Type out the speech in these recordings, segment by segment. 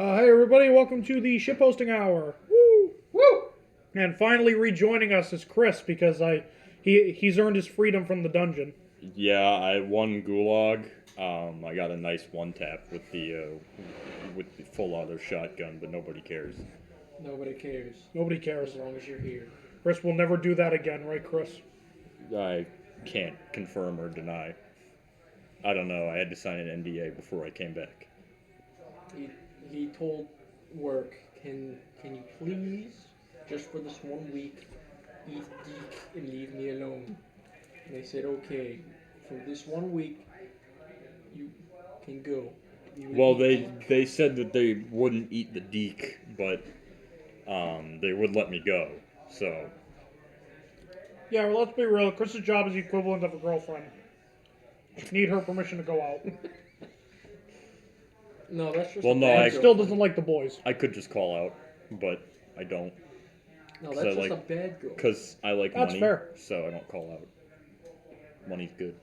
Hey everybody, welcome to the Shitposting Hour. Woo! Woo! And finally rejoining us is Chris because he's earned his freedom from the dungeon. Yeah, I won Gulag. I got a nice one tap with the full auto shotgun, but nobody cares. Nobody cares. Nobody cares. As long as you're here. Chris will never do that again, right, Chris? I can't confirm or deny. I don't know. I had to sign an NDA before I came back. He told work, can you please, just for this 1 week, eat geek and leave me alone? And they said, okay, for this 1 week, you can go. Well, they said that they wouldn't eat the deek, but they would let me go. So. Yeah, well, let's be real. Chris's job is the equivalent of a girlfriend. Need her permission to go out. No, that's just. Well, no, I still doesn't like the boys. I could just call out, but I don't. No, that's just a bad girl. Because I like That's money, fair. so I don't call out. Money's good.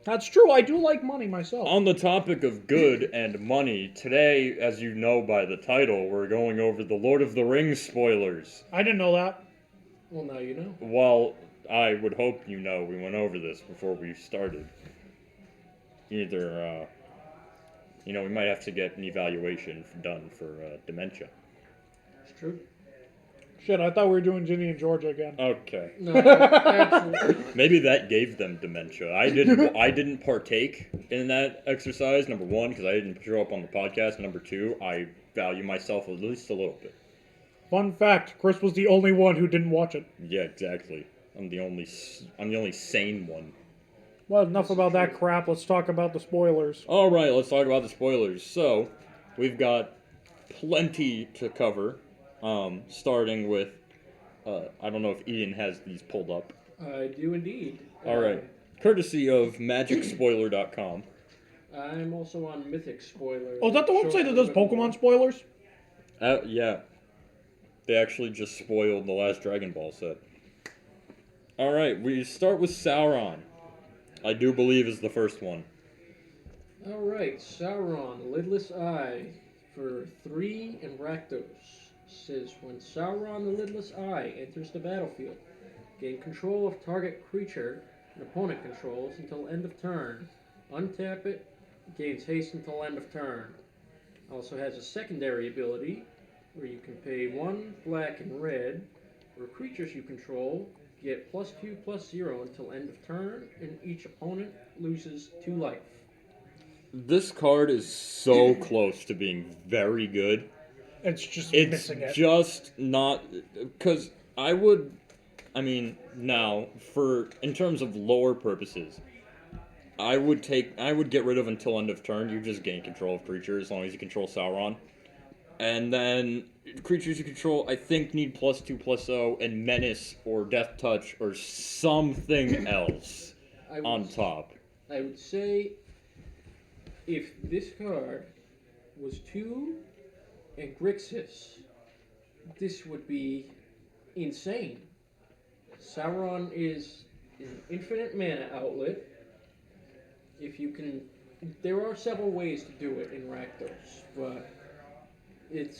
That's true. I do like money myself. On the topic of good and money, today, as you know by the title, we're going over the Lord of the Rings spoilers. I didn't know that. Well, now you know. Well, I would hope you know we went over this before we started. Either, we might have to get an evaluation done for dementia. It's true. Shit, I thought we were doing Ginny and Georgia again. Okay. No, absolutely. Maybe that gave them dementia. I didn't partake in that exercise, number one, because I didn't show up on the podcast. Number two, I value myself at least a little bit. Fun fact, Chris was the only one who didn't watch it. Yeah, exactly. I'm the only sane one. Well, enough about that crap. Let's talk about the spoilers. All right, let's talk about the spoilers. So, we've got plenty to cover, starting with, I don't know if Ian has these pulled up. I do indeed. All right, courtesy of MagicSpoiler.com. I'm also on Mythic Spoiler. Oh, is that the website that does Pokemon spoilers? Yeah. They actually just spoiled the last Dragon Ball set. All right, we start with Sauron. I do believe is the first one. Alright, Sauron, Lidless Eye, for 3 and Rakdos, says when Sauron the Lidless Eye enters the battlefield, gain control of target creature an opponent controls until end of turn. Untap it, gains haste until end of turn. Also has a secondary ability, where you can pay 1 black and red, where creatures you control get +2/+0 until end of turn, and each opponent loses 2 life. This card is so close to being very good. It's just It's missing it. just not, because now in terms of lore purposes, I would get rid of until end of turn. You just gain control of creatures as long as you control Sauron. And then creatures you control, I think, need +2/+0 and menace or death touch or something else on top. I would say if this card was 2 and Grixis, this would be insane. Sauron is an infinite mana outlet. If you can, there are several ways to do it in Rakdos, but it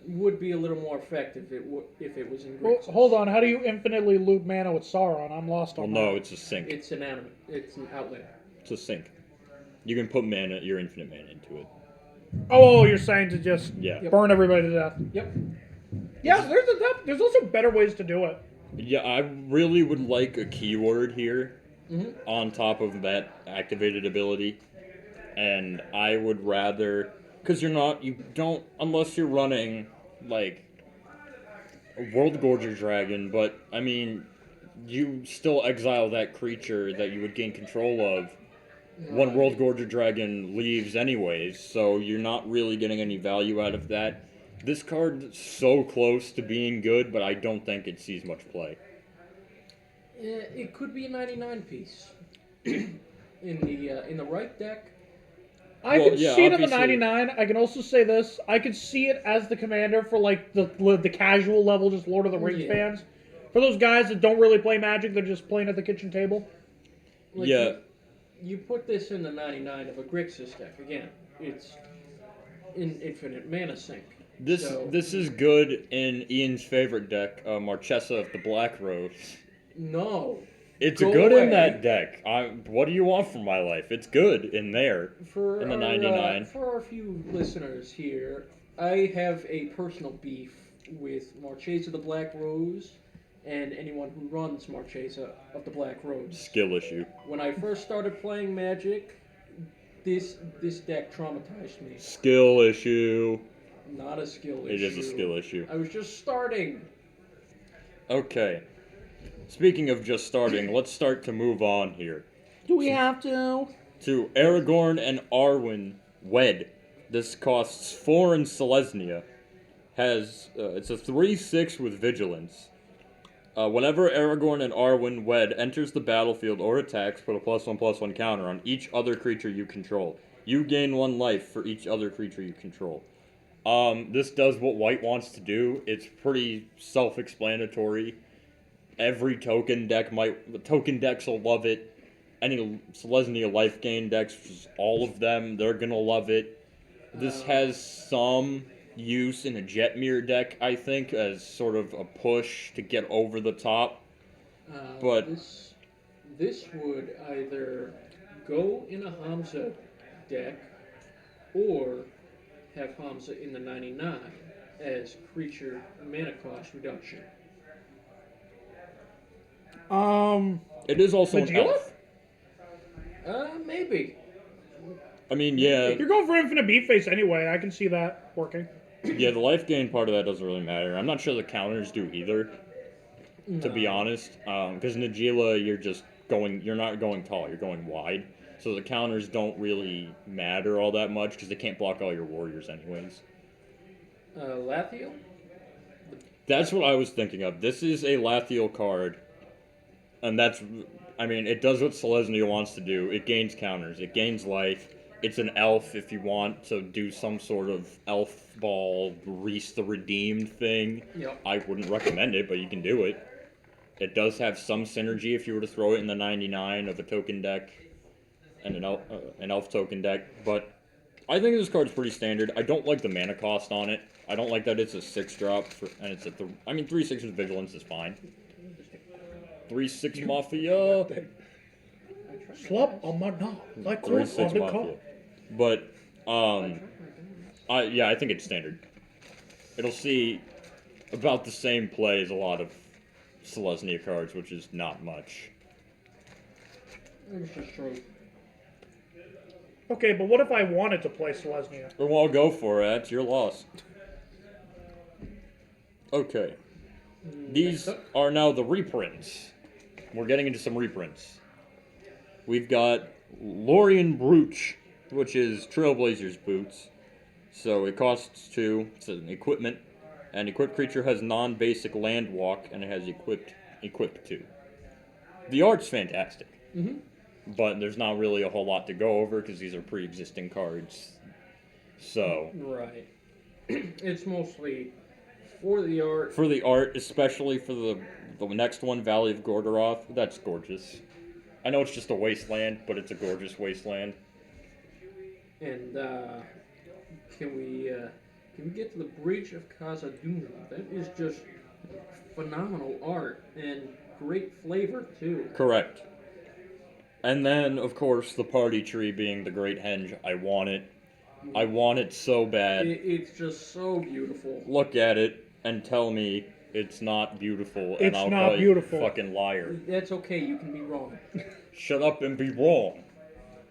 would be a little more effective if it was in Well, Grixis. hold on, how do you infinitely loop mana with Sauron? I'm lost Well, on no, that. it's a sink. It's an animate. It's an outlet. It's a sink. You can put your infinite mana into it. Oh, you're saying to just Yeah. burn everybody to death. Yep. Yeah, there's also better ways to do it. Yeah, I really would like a keyword here Mm-hmm. on top of that activated ability. And I would rather, because unless you're running, like, a World Gorger Dragon, but, you still exile that creature that you would gain control of when World Gorger Dragon leaves anyways, so you're not really getting any value out of that. This card's so close to being good, but I don't think it sees much play. It could be a 99 piece in the right deck. I can yeah, see it in the obviously. 99. I can also say this. I could see it as the commander for like the casual level, just Lord of the Rings Yeah. fans. For those guys that don't really play Magic, they're just playing at the kitchen table. Like, Yeah. you put this in the 99 of a Grixis deck. Again, it's in infinite mana sink. This is good in Ian's favorite deck, Marchesa of the Black Rose. No. It's Go good away. in that deck. What do you want from my life? It's good in there. For in the our, 99. For our few listeners here, I have a personal beef with Marchesa of the Black Rose and anyone who runs Marchesa of the Black Rose. Skill issue. When I first started playing Magic, this deck traumatized me. Skill issue. Not a skill issue. It is a skill issue. I was just starting. Okay. Speaking of just starting, let's start to move on here. Do we have to? To Aragorn and Arwen Wed. This costs 4 in Selesnya. It's a 3/6 with Vigilance. Whenever Aragorn and Arwen Wed enters the battlefield or attacks, put a +1/+1 counter on each other creature you control. You gain 1 life for each other creature you control. This does what White wants to do. It's pretty self-explanatory. Every token decks will love it. Any Selesnya life gain decks, which is all of them, they're gonna love it. This has some use in a Jetmir deck, I think, as sort of a push to get over the top. But this would either go in a Hamza deck or have Hamza in the 99 as creature mana cost reduction. It is also an Magilla? elf. Maybe. I mean, yeah, You're going for Infinite Beat Face anyway. I can see that working. yeah. The life gain part of that doesn't really matter. I'm not sure the counters do either, to be honest. Because Najila, you're not going tall. You're going wide. So the counters don't really matter all that much because they can't block all your warriors anyways. Lathiel? That's what I was thinking of. This is a Lathiel card. And it does what Selesnya wants to do. It gains counters. It gains life. It's an elf if you want to do some sort of elf ball, Reese the Redeemed thing. Yep. I wouldn't recommend it, but you can do it. It does have some synergy if you were to throw it in the 99 of a token deck and an elf token deck. But I think this card's pretty standard. I don't like the mana cost on it. I don't like that it's a 6-drop, and it's a 3/6 with Vigilance is fine. 3/6 Mafia. Slop on my knob, like corn 3/6 on the Mafia. cob. But I think it's standard. It'll see about the same play as a lot of Selesnya cards, which is not much. It's just true. Okay, but what if I wanted to play Selesnya? Well, I'll go for it. It's your loss. Okay. These are now the reprints. We're getting into some reprints. We've got Lorien Brooch, which is Trailblazer's boots. So it costs 2. It's an equipment. An equipped creature has non-basic land walk, and it has equipped 2. The art's fantastic. Mm-hmm. But there's not really a whole lot to go over because these are pre-existing cards. So Right. It's mostly for the art. for the art, especially for the next one, Valley of Gorgoroth, that's gorgeous. I know it's just a wasteland, but it's a gorgeous wasteland. And can we get to the Breach of Khazad-dûm? That is just phenomenal art and great flavor too. Correct. And then, of course, the party tree being the Great Henge. I want it. I want it so bad. It's just so beautiful. Look at it and tell me it's not beautiful, and It's I'll not call beautiful. you a fucking liar. That's okay. You can be wrong. Shut up and be wrong.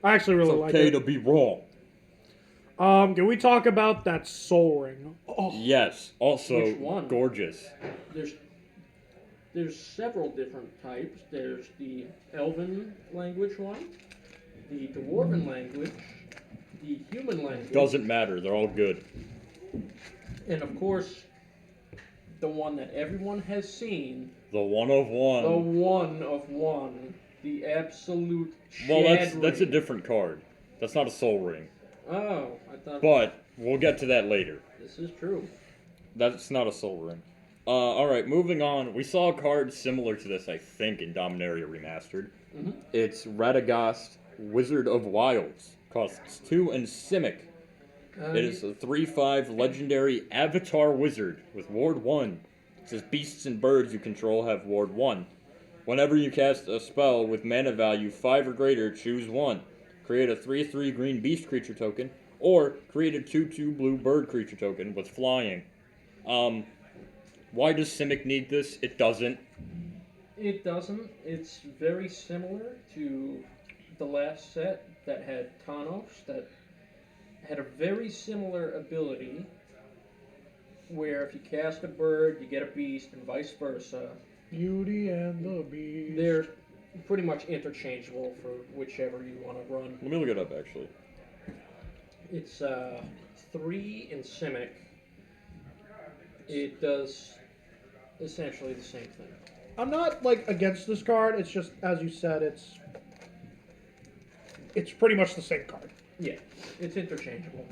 I actually really It's like okay it. to be wrong. Can we talk about that Soul Ring? Oh, Yes. Also, Which one? gorgeous. There's several different types. There's the Elven language one, the Dwarven language, the human language, Doesn't matter. They're all good. and of course, the one that everyone has seen, The one of one. the one of one, the absolute. Well, Shad that's a ring. different card. That's not a soul ring. Oh, I thought. But we'll get to that later. This is true. That's not a soul ring. Alright, moving on. We saw a card similar to this, I think, in Dominaria Remastered. Mhm. It's Radagast Wizard of Wilds. Costs 2 and Simic. It is a 3/5 legendary Avatar Wizard with Ward 1. It says beasts and birds you control have Ward 1. Whenever you cast a spell with mana value 5 or greater, choose 1. Create a 3/3 green beast creature token, or create a 2/2 blue bird creature token with flying. Why does Simic need this? It doesn't. It doesn't. It's very similar to the last set that had Thanos, that had a very similar ability where if you cast a bird, you get a beast, and vice versa. Beauty and the Beast. They're pretty much interchangeable for whichever you want to run. Let me look it up, actually. It's 3 in Simic. It does essentially the same thing. I'm not like against this card. It's just as you said, it's pretty much the same card. Yeah, it's interchangeable.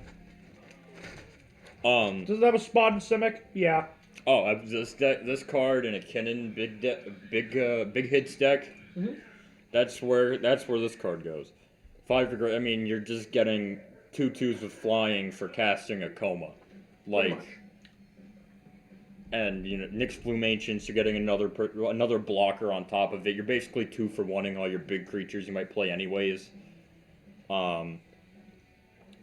Does it have a spot in Simic? Yeah. Oh, this card in a Kennen big hits deck. Mm-hmm. That's where this card goes. 5 to great. I mean, you're just getting 2/2s with flying for casting a coma, like. And Nyx Bloom Ancients, you're getting another blocker on top of it. You're basically 2 for 1ing all your big creatures you might play anyways.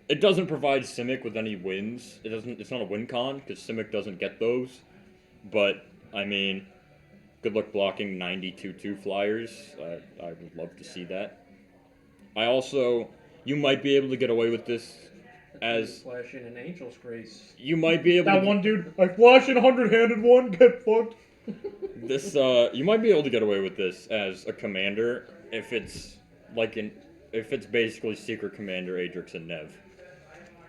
It doesn't provide Simic with any wins. It's not a win con because Simic doesn't get those. But I mean, good luck blocking 92/2 flyers. I would love to see that. You might be able to get away with this. As flash in an Angel's Grace. You might be able that to... one dude, I flash in 100-handed one, get fucked. You might be able to get away with this as a commander if it's basically Secret Commander, Adrix, and Nev.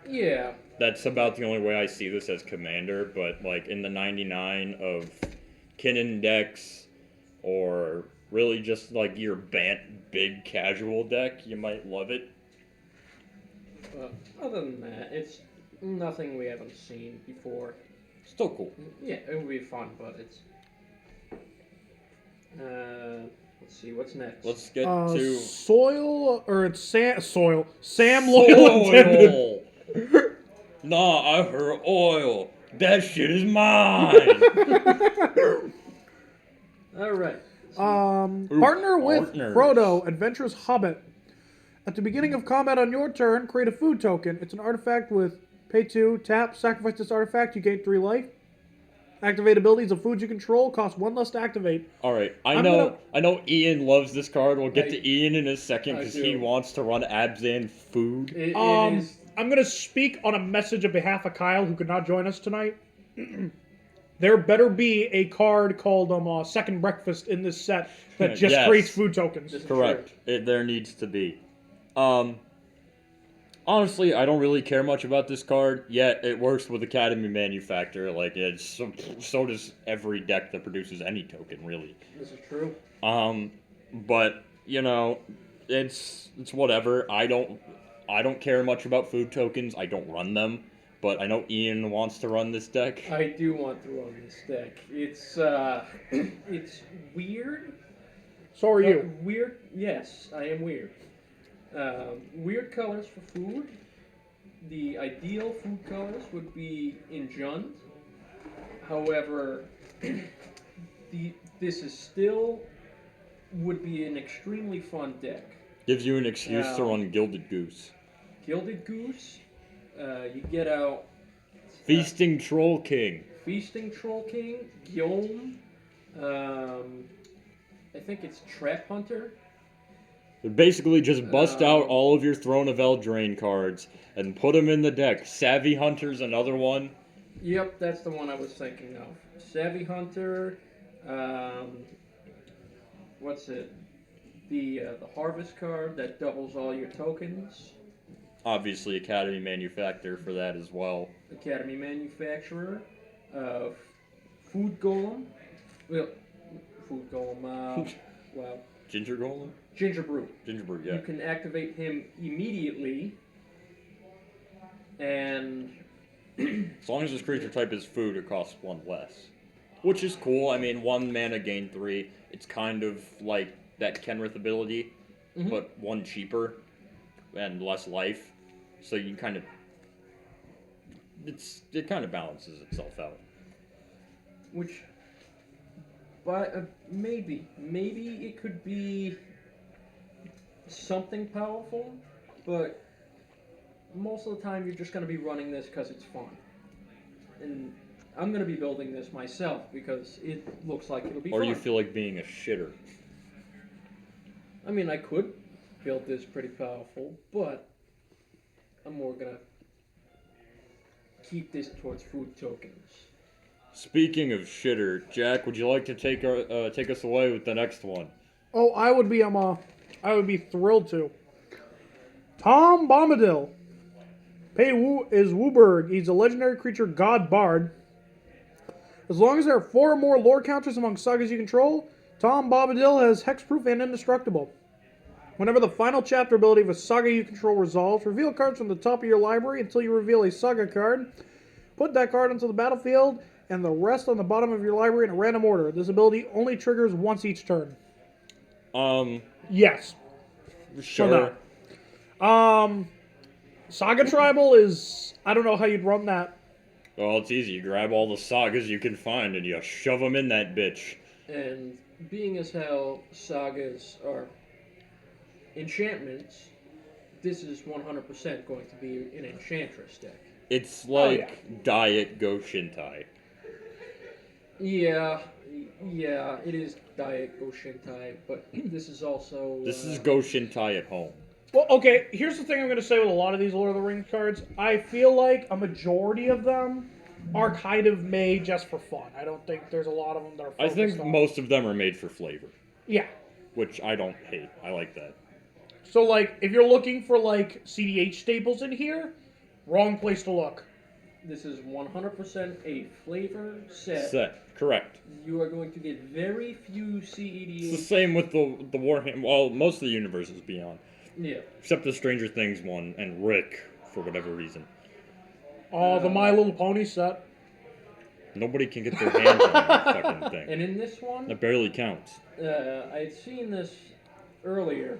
Yeah. That's about the only way I see this as commander, but like in the 99 of Kinnan decks, or really just like your big casual deck, you might love it. Other than that, it's nothing we haven't seen before. Still cool. Yeah, it would be fun, but it's... let's see, what's next? Let's get to... Soil, or it's Soil. Sam Loyal intended. Nah, I heard oil. That shit is mine. Alright. Partner with Frodo, Adventurous Hobbit. At the beginning of combat on your turn, create a food token. It's an artifact with pay 2, tap, sacrifice this artifact, you gain 3 life. Activate abilities of food you control, cost 1 less to activate. Alright, I know Ian loves this card. We'll get to Ian in a second because he wants to run Abzan food. I'm going to speak on a message on behalf of Kyle, who could not join us tonight. There better be a card called Second Breakfast in this set that just creates food tokens. Correct. There needs to be. Honestly, I don't really care much about this card, yet it works with Academy Manufactor. Like, so does every deck that produces any token, really. This is true. But, it's whatever. I don't care much about food tokens. I don't run them, but I know Ian wants to run this deck. I do want to run this deck. It's, it's weird. So are you. Weird, yes, I am weird. Weird colors for food. The ideal food colors would be in Jund. However, this is still would be an extremely fun deck. Gives you an excuse to run Gilded Goose. Gilded Goose. You get out Feasting Troll King. Feasting Troll King. Guillaume. I think it's Trap Hunter. Basically, just bust out all of your Throne of Eldraine cards and put them in the deck. Savvy Hunter's another one. Yep, that's the one I was thinking of. Savvy Hunter. What's it? The Harvest card that doubles all your tokens. Obviously, Academy Manufacturer for that as well. Academy Manufacturer. Food Golem. Well, Food Golem. Wow. Ginger Golem? Ginger Brew. Ginger Brew, yeah. You can activate him immediately, and as long as his creature type is food, it costs 1 less, which is cool. I mean, 1 mana gain 3. It's kind of like that Kenrith ability. but one cheaper and less life. So you kind of it kind of balances itself out. Which, but maybe it could be something powerful, but most of the time you're just going to be running this because it's fun. And I'm going to be building this myself because it looks like it'll be Or fun. you feel like being a shitter. I mean, I could build this pretty powerful, but I'm more going to keep this towards food tokens. Speaking of shitter, Jack, would you like to take us away with the next one? Oh, I would be thrilled to. Tom Bombadil. Is Wooburg. He's a legendary creature god bard. As long as there are 4 or more lore counters among sagas you control, Tom Bombadil has hexproof and indestructible. Whenever the final chapter ability of a saga you control resolves, reveal cards from the top of your library until you reveal a saga card. Put that card onto the battlefield and the rest on the bottom of your library in a random order. This ability only triggers once each turn. Sure. Yes. So no. Saga Tribal is... I don't know how you'd run that. Well, it's easy. You grab all the sagas you can find and you shove them in that bitch. And being as how sagas are enchantments, this is 100% going to be an enchantress deck. It's like Diet Go Shintai. Yeah, it is Diet Go Shintai, but this is also... This is Go Shintai at home. Well, okay, here's the thing I'm going to say with a lot of these Lord of the Rings cards. I feel like a majority of them are kind of made just for fun. I don't think there's a lot of them that are focused I think most of them are made for flavor. Yeah. Which I don't hate. I like that. So, like, if you're looking for, like, CDH staples in here, wrong place to look. This is 100% a flavor set. Correct. You are going to get very few CEDH. It's the same with the Warhammer. Well, most of the universe is Beyond. Yeah. Except the Stranger Things one and Rick, for whatever reason. Oh, the My Little Pony set. Nobody can get their hands on that fucking thing. And in this one... That barely counts. I'd seen this earlier.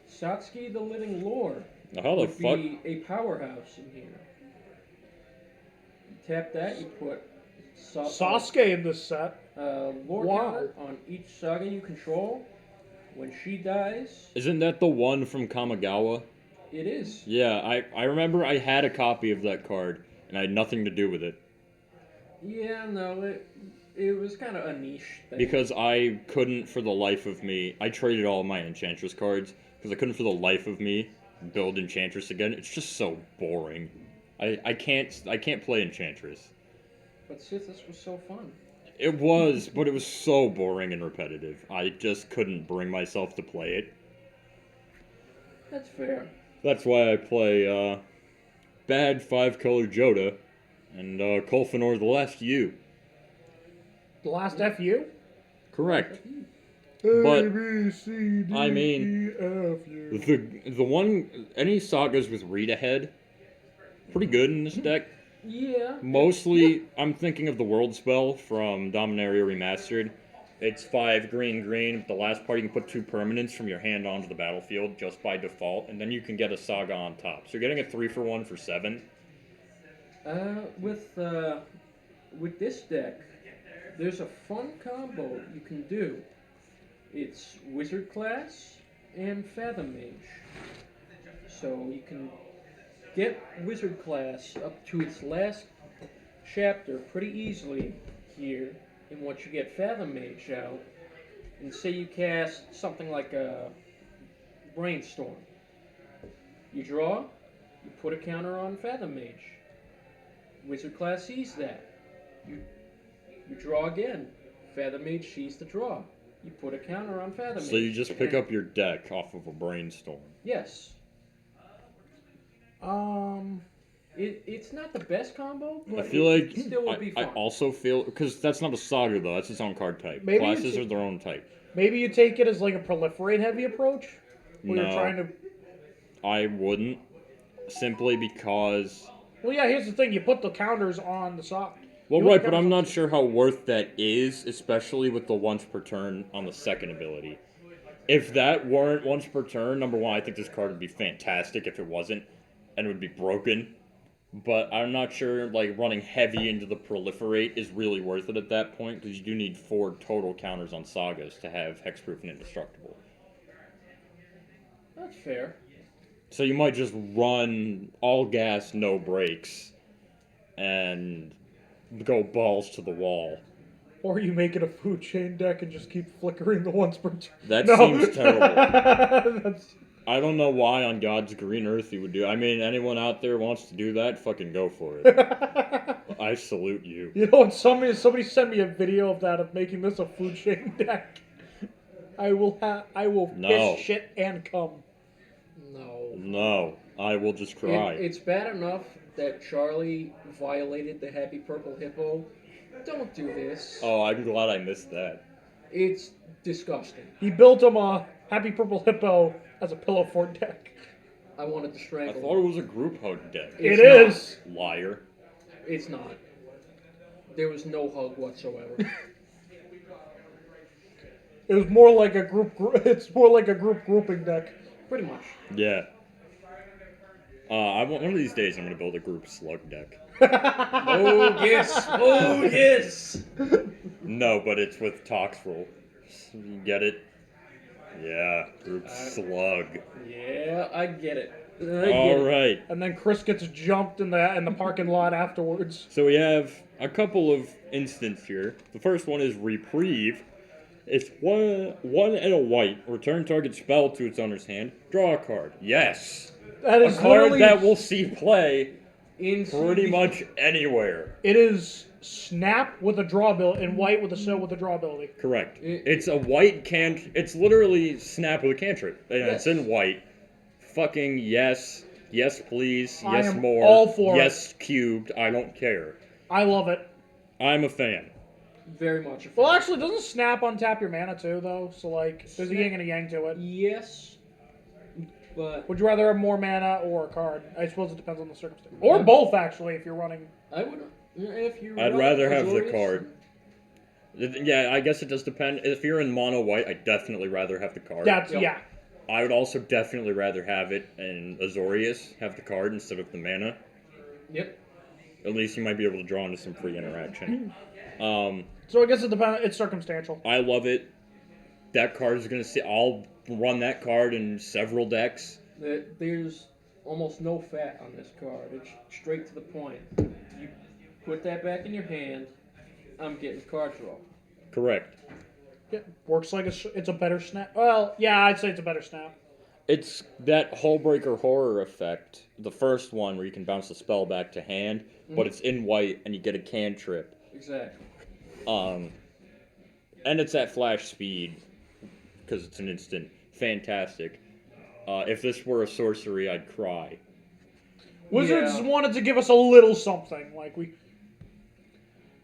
Satsuki the Living Lore How the would fuck? be a powerhouse in here. You tap that, you put Sasuke in this set. lore counter on each saga you control. When she dies... Isn't that the one from Kamigawa? It is. Yeah, I remember I had a copy of that card, and I had nothing to do with it. Yeah, no, it was kind of a niche thing. Because I couldn't for the life of me... I traded all my Enchantress cards, because I couldn't for the life of me build Enchantress again. It's just so boring. I can't play Enchantress. But Sithis was so fun. It was, but it was so boring and repetitive. I just couldn't bring myself to play it. That's fair. That's why I play Bad 5-Color Joda and Kolfinor the Last U. The last FU? Correct. But, I mean, the one, any sagas with read ahead, pretty good in this deck. Yeah. Mostly, I'm thinking of the World Spell from Dominaria Remastered. It's 5 green, but the last part you can put 2 permanents from your hand onto the battlefield just by default, and then you can get a saga on top. So you're getting a 3-for-1 for 7. With this deck, there's a fun combo you can do. It's Wizard class and Fathom Mage. So you can get Wizard class up to its last chapter pretty easily here, and once you get Fathom Mage out, and say you cast something like a Brainstorm, you draw, you put a counter on Fathom Mage. Wizard class sees that. You draw again. Fathom Mage sees the draw. You put a counter on Fathom Mage. So you just pick up your deck off of a Brainstorm. Yes. It's not the best combo, but I feel like it still would be fun. I also feel, because that's not a saga though, that's its own card type. Maybe Classes are their own type. Maybe you take it as like a proliferate heavy approach? Where No. you're trying to... I wouldn't, simply because... Well, yeah, here's the thing. You put the counters on the side. Well, right, but I'm not sure how worth that is, especially with the once per turn on the second ability. If that weren't once per turn, number one, I think this card would be fantastic if it wasn't, and it would be broken. But I'm not sure, like, running heavy into the proliferate is really worth it at that point, because you do need 4 total counters on sagas to have hexproof and indestructible. That's fair. So you might just run all gas, no brakes, and go balls to the wall. Or you make it a food chain deck and just keep flickering the once per turn. That seems terrible. I don't know why on God's green earth you would do. I mean, anyone out there wants to do that, fucking go for it. I salute you. You know, somebody sent me a video of that, of making this a food chain deck. I will No. piss, shit, and cum. No, I will just cry. It's bad enough that Charlie violated the Happy Purple Hippo. Don't do this. Oh, I'm glad I missed that. It's disgusting. He built him a Happy Purple Hippo as a pillow fort deck. I wanted to I strangle thought him. it was a group hug deck. It is. Liar. It's not. There was no hug whatsoever. It was more like a group. It's more like a group grouping deck. Pretty much. Yeah. I want one of these days. I'm gonna build a group slug deck. Oh yes! Oh yes! No, but it's with Toxful. You get it? Yeah, group slug. Yeah, I get it. All right. And then Chris gets jumped in the parking lot afterwards. So we have a couple of instances here. The first one is Reprieve. It's one and a white. Return target spell to its owner's hand. Draw a card. Yes. That is A card literally that will see play In pretty much anywhere. It is snap with a draw ability and white with a snow with a draw ability. Correct. It's a white It's literally snap with a cantrip. And Yes. it's in white. Fucking yes. Yes, please. I Yes, am more. all for yes, cubed. I don't care. I love it. I'm a fan. Very much. Well, actually, doesn't snap untap your mana too, though? So like, there's a yin and a yang to it. Yes, but Would you rather have more mana or a card? I suppose it depends on the circumstance. Or both, actually, if you're running. I would. If you. I'd run rather have the Azorius, card. Yeah, I guess it does depend. If you're in mono white, I'd definitely rather have the card. That's Yep. yeah. I would also definitely rather have it in Azorius, have the card instead of the mana. Yep. At least you might be able to draw into some free interaction. So I guess it depends. It's circumstantial. I love it. That card is gonna see. I'll run that card in several decks. There's almost no fat on this card. It's straight to the point. You put that back in your hand. I'm getting card draw. Correct. It works like it's a better snap. Well, yeah, I'd say it's a better snap. It's that Hullbreaker Horror effect, the first one where you can bounce the spell back to hand, but it's in white and you get a cantrip. Exactly. And it's at flash speed because it's an instant. Fantastic. If this were a sorcery, I'd cry. Wizards Yeah. wanted to give us a little something. Like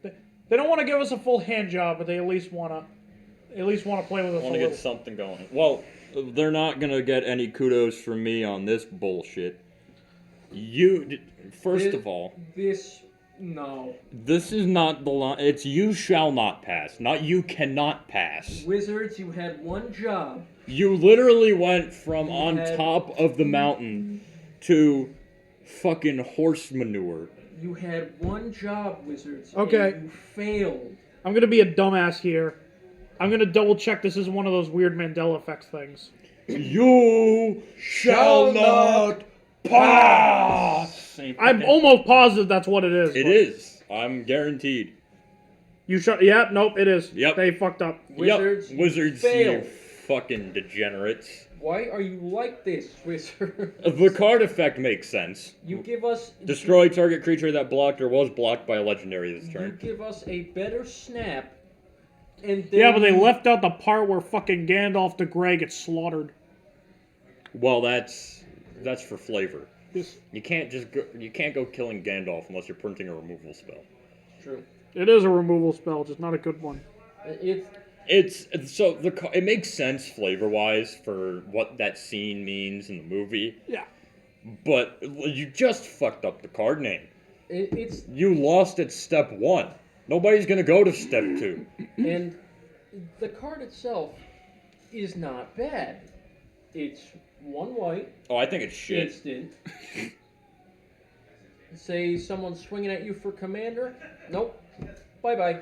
they don't want to give us a full hand job, but they at least want to play with us I a want to little. get something going. Well, they're not gonna get any kudos from me on this bullshit. First of all, No. this is not the line. It's you shall not pass, not you cannot pass. Wizards, you had one job. You literally went from on had- top of the mountain to fucking horse manure. You had one job, Wizards. Okay. And you failed. I'm gonna be a dumbass here. I'm gonna double check this isn't one of those weird Mandela effects things. You shall not pass. I'm almost positive that's what it is. It but- is. I'm guaranteed. You shut. Yeah, nope, it is. Yep. They fucked up. Wizards, Yep. Wizards, failed. you fucking degenerates. Why are you like this, Wizard? The card effect makes sense. You give us Destroy target creature that blocked or was blocked by a legendary this You turn. give us a better snap, and then Yeah, but they left out the part where fucking Gandalf the Grey gets slaughtered. Well, that's for flavor. This- You can't go killing Gandalf unless you're printing a removal spell. True. It is a removal spell, just not a good one. It makes sense flavor wise for what that scene means in the movie, Yeah. but you just fucked up the card name. It's You lost at step 1. Nobody's gonna go to step 2. and the card itself is not bad. It's one white, Oh, I think it's shit. instant. Say someone's swinging at you for commander. Nope. Bye-bye.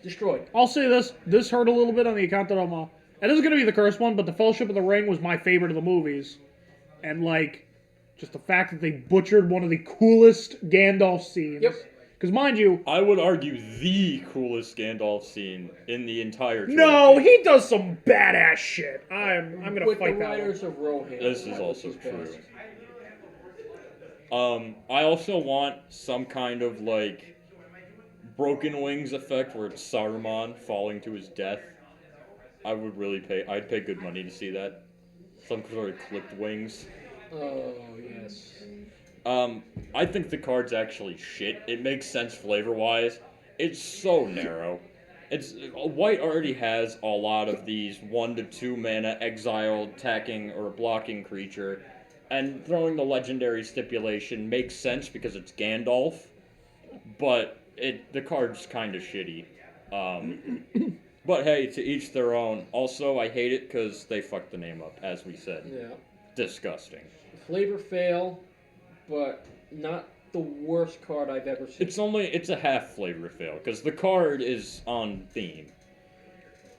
Destroyed. I'll say this. This hurt a little bit on the account that I'm it is going to be the cursed one, but the Fellowship of the Ring was my favorite of the movies. And, like, just the fact that they butchered one of the coolest Gandalf scenes. Yep. Because, mind you... I would argue the coolest Gandalf scene in the entire trilogy. No, he does some badass shit. I'm going to fight that one. With the Riders of Rohan. This is also true. I also want some kind of, like, Broken Wings effect where it's Saruman falling to his death. I'd pay good money to see that. Some sort of clipped wings. Oh, yes. I think the card's actually shit. It makes sense flavor-wise. It's so narrow. White already has a lot of these 1 to 2 mana exiled, attacking, or blocking creature. And throwing the legendary stipulation makes sense because it's Gandalf. But the card's kind of shitty. But hey, to each their own. Also, I hate it because they fucked the name up, as we said. Yeah. Disgusting. Flavor fail, but not the worst card I've ever seen. It's a half flavor fail, because the card is on theme.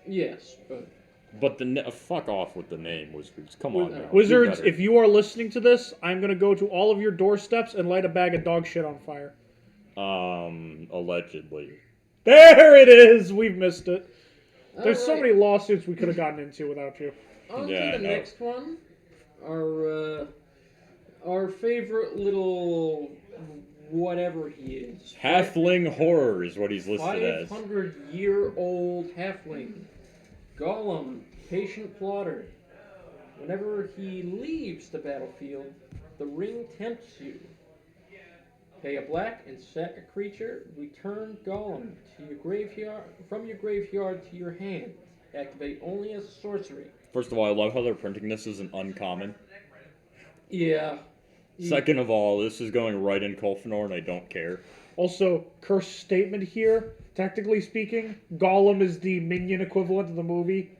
Yes, But fuck off with the name, Wizards. Come on now. Wizards, if you are listening to this, I'm going to go to all of your doorsteps and light a bag of dog shit on fire. Allegedly. There it is! We've missed it. There's so right. many lawsuits we could have gotten into without you. On to the next one. Our favorite little whatever he is. Halfling horror is what he's listed as. 500-year-old halfling. Gollum, patient plotter. Whenever he leaves the battlefield, the ring tempts you. Pay a black and sack a creature. Return Gollum to your graveyard from your graveyard to your hand. Activate only as a sorcery. First of all, I love how they're printing this as an uncommon. Yeah. Second of all, this is going right in Kolfenor, and I don't care. Also, cursed statement here. Technically speaking, Gollum is the minion equivalent of the movie.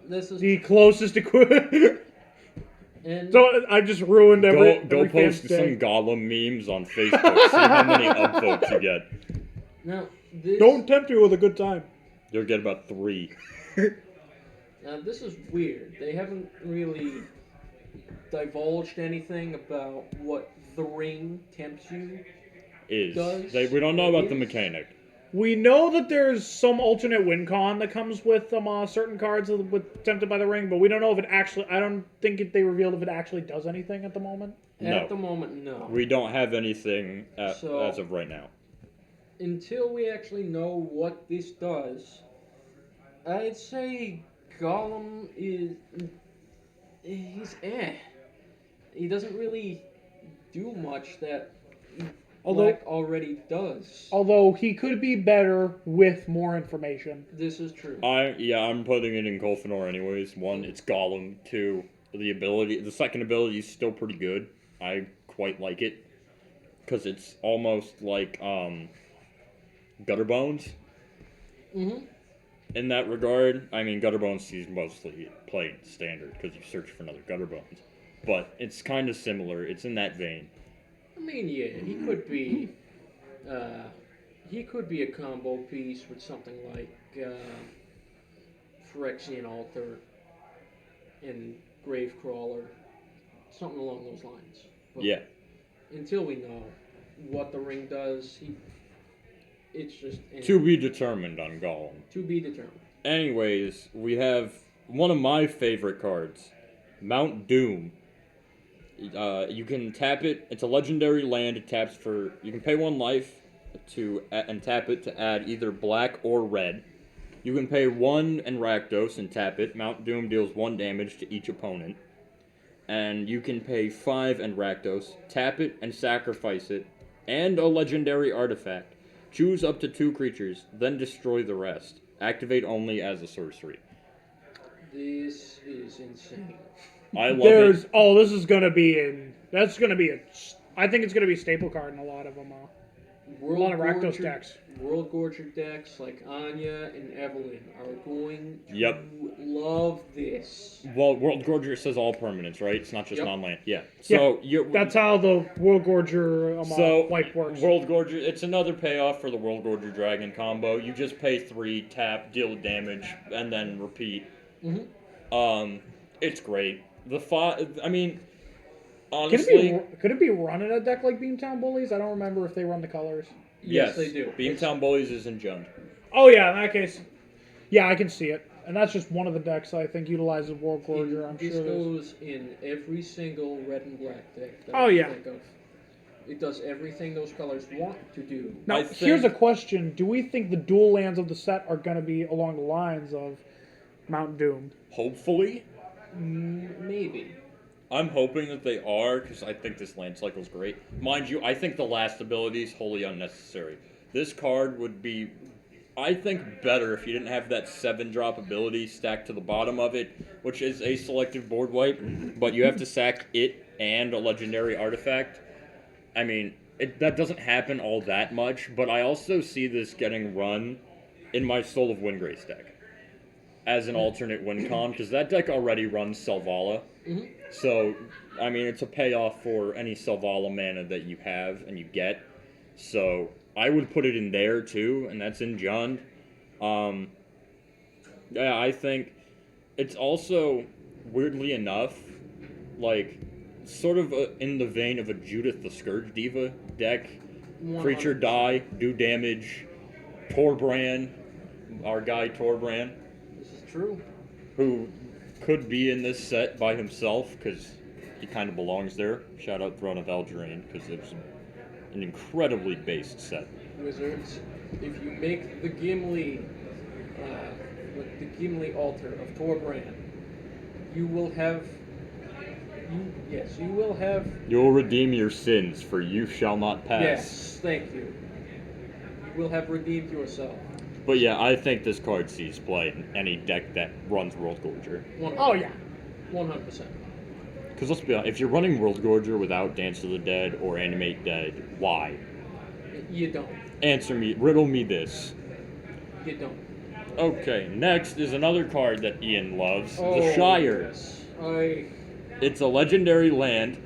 This is the closest equivalent. And so I just ruined every. Go post some Gollum memes on Facebook. See how many upvotes you get. Now, don't tempt me with a good time. You'll get about 3. Now this is weird. They haven't really divulged anything about what the ring tempts you does. We don't know about the mechanic. We know that there's some alternate win con that comes with certain cards with Tempted by the Ring, but we don't know if it actually... I don't think they revealed if it actually does anything at the moment. At the moment, no. We don't have anything as of right now. Until we actually know what this does, I'd say Gollum is... He's He doesn't really do much that... Black already does. Although he could be better with more information. This is true. I'm putting it in Kolfenor anyways. 1, it's Gollum. 2, the second ability is still pretty good. I quite like it. Because it's almost like Gutterbones. Mm-hmm. In that regard, I mean, Gutterbones is mostly played standard because you search for another Gutterbones. But it's kind of similar. It's in that vein. I mean, yeah, he could be a combo piece with something like Phyrexian Altar and Gravecrawler, something along those lines. But yeah. Until we know what the ring does, it's just... To be determined on Gollum. To be determined. Anyways, we have one of my favorite cards, Mount Doom. You can tap it. It's a legendary land. It taps for... You can pay 1 life and tap it to add either black or red. You can pay 1 and Rakdos and tap it. Mount Doom deals 1 damage to each opponent. And you can pay 5 and Rakdos, tap it and sacrifice it, and a legendary artifact. Choose up to 2 creatures, then destroy the rest. Activate only as a sorcery. This is insane. I love it. This is going to be I think it's going to be a staple card in a lot of them. A lot of Rakdos decks. World Gorger decks like Anya and Evelyn are going to Yep. love this. Well, World Gorger says all permanents, right? It's not just Yep. non-land. Yeah. So That's how the World Gorger wipe works. World Gorger, it's another payoff for the World Gorger Dragon combo. You just pay 3, tap, deal damage, and then repeat. Mm-hmm. It's great. I mean, honestly, Could it be run in a deck like Beamtown Bullies? I don't remember if they run the colors. yes, they do. Beamtown Bullies is in Jund. Oh yeah, in that case, yeah, I can see it. And that's just one of the decks that I think utilizes World Gorger. I'm this sure goes in every single red and black deck that Oh, I yeah. think of. It does everything those colors want to do. Now, here's a question. Do we think the dual lands of the set are going to be along the lines of Mount Doom? Hopefully. Maybe. I'm hoping that they are, because I think this land cycle is great. Mind you, I think the last ability is wholly unnecessary. This card would be, I think, better if you didn't have that 7-drop ability stacked to the bottom of it, which is a selective board wipe, but you have to sack it and a legendary artifact. I mean, that doesn't happen all that much, but I also see this getting run in my Soul of Windgrace deck as an alternate win con, because that deck already runs Selvala. Mm-hmm. So, I mean, it's a payoff for any Selvala mana that you have and you get. So, I would put it in there too, and that's in Jund. Yeah, I think it's also, weirdly enough, like, sort of in the vein of a Judith the Scourge Diva deck. 100%. Creature die, do damage. Torbran, our guy Torbran, This is true. who could be in this set by himself because he kind of belongs there. Shout out Throne of Eldraine, because it's an incredibly based set. Wizards, if you make the Gimli, with the Gimli altar of Torbran, you will have. You will have. You'll redeem your sins, for you shall not pass. Yes, thank you. You will have redeemed yourself. But yeah, I think this card sees play in any deck that runs World Gorger. 100%. Oh yeah. 100%. Because let's be honest, if you're running World Gorger without Dance of the Dead or Animate Dead, why? You don't. Answer me, riddle me this. You don't. Okay, next is another card that Ian loves, Oh, the Shire. Yes. It's a legendary land.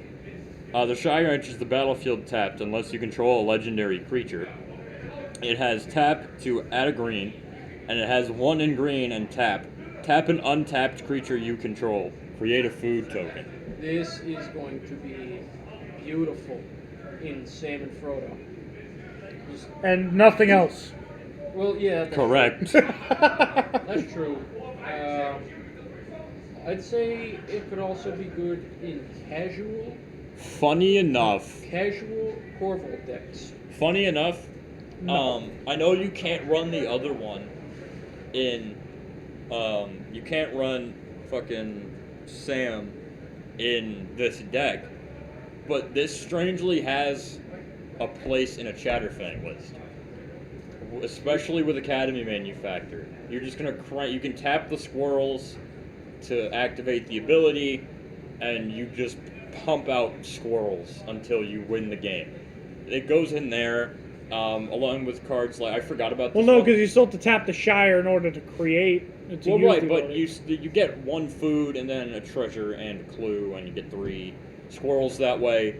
The Shire enters the battlefield tapped unless you control a legendary creature. It has tap to add a green, and it has 1 in green and tap. Tap an untapped creature you control. Create a food token. This is going to be beautiful in Sam and Frodo. And nothing else. Well, yeah. Correct. That's true. I'd say it could also be good in casual casual Corval decks. Funny enough, No. I know you can't run the other one in, you can't run fucking Sam in this deck, but this strangely has a place in a Chatterfang list. Especially with Academy Manufactor. You're just gonna you can tap the squirrels to activate the ability, and you just pump out squirrels until you win the game. It goes in there, along with cards like, I forgot about this. Well, no, one. because you still have to tap the Shire in order to create. To Well, use right, the but ability. you get 1 food and then a treasure and a clue, and you get 3 squirrels that way.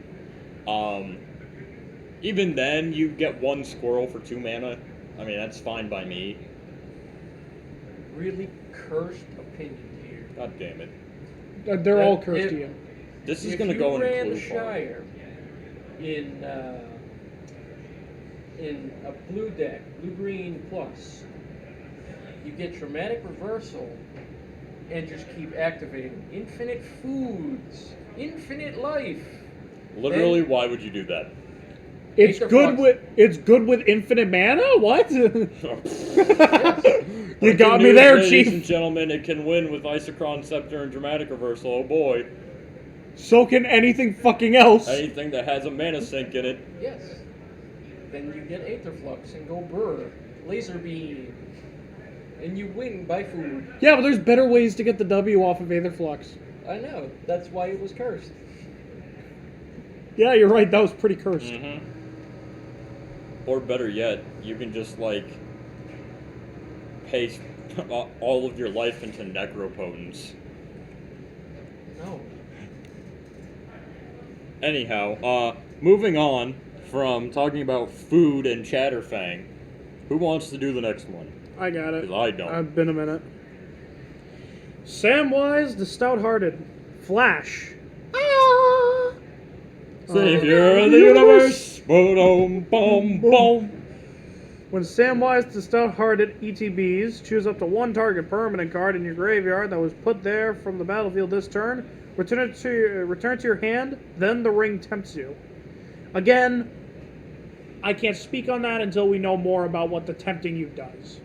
Even then, you get 1 squirrel for 2 mana. I mean, that's fine by me. Really cursed opinion here. God damn it. They're all cursed to you. This is If going to you go in ran clue the form. Shire in a blue deck, blue-green plus, you get Dramatic Reversal and just keep activating infinite foods, infinite life. Literally, why would you do that? It's Aether good Flux. it's good with infinite mana? What? You Breaking got me news, there, ladies Chief. and gentlemen, it can win with Isochron Scepter and Dramatic Reversal. Oh boy. So can anything fucking else. Anything that has a mana sink in it. Yes. Then you get Aether Flux and go Burr, Laser Beam, and you win by food. Yeah, but there's better ways to get the W off of Aether Flux. I know. That's why it was cursed. Yeah, you're right. That was pretty cursed. Mm-hmm. Or better yet, you can just, like, paste all of your life into necropotence. No. Anyhow, moving on from talking about food and Chatterfang, who wants to do the next one? I got it. 'Cause I don't. I've been a minute. Samwise the Stout-Hearted. Flash. Savior of the universe! Boom, boom, boom. When Samwise the Stout-Hearted ETBs, choose up to one target permanent card in your graveyard that was put there from the battlefield this turn. Return it to your hand, then the ring tempts you. Again, I can't speak on that until we know more about what the tempting you does.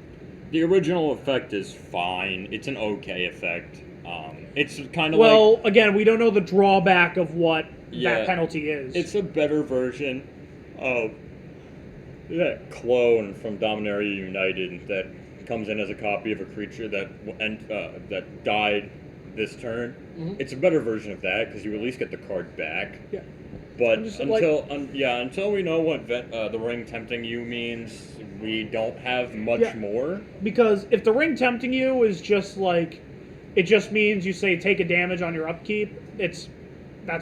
The original effect is fine. It's an okay effect. It's kind of Well, again, we don't know the drawback of what Yeah, that penalty is. it's a better version of that clone from Dominaria United that comes in as a copy of a creature that died this turn. Mhm. It's a better version of that because you at least get the card back. Yeah. But just until we know what the ring tempting you means, we don't have much Yeah. more. Because if the ring tempting you is just like, it just means you say take a damage on your upkeep, that's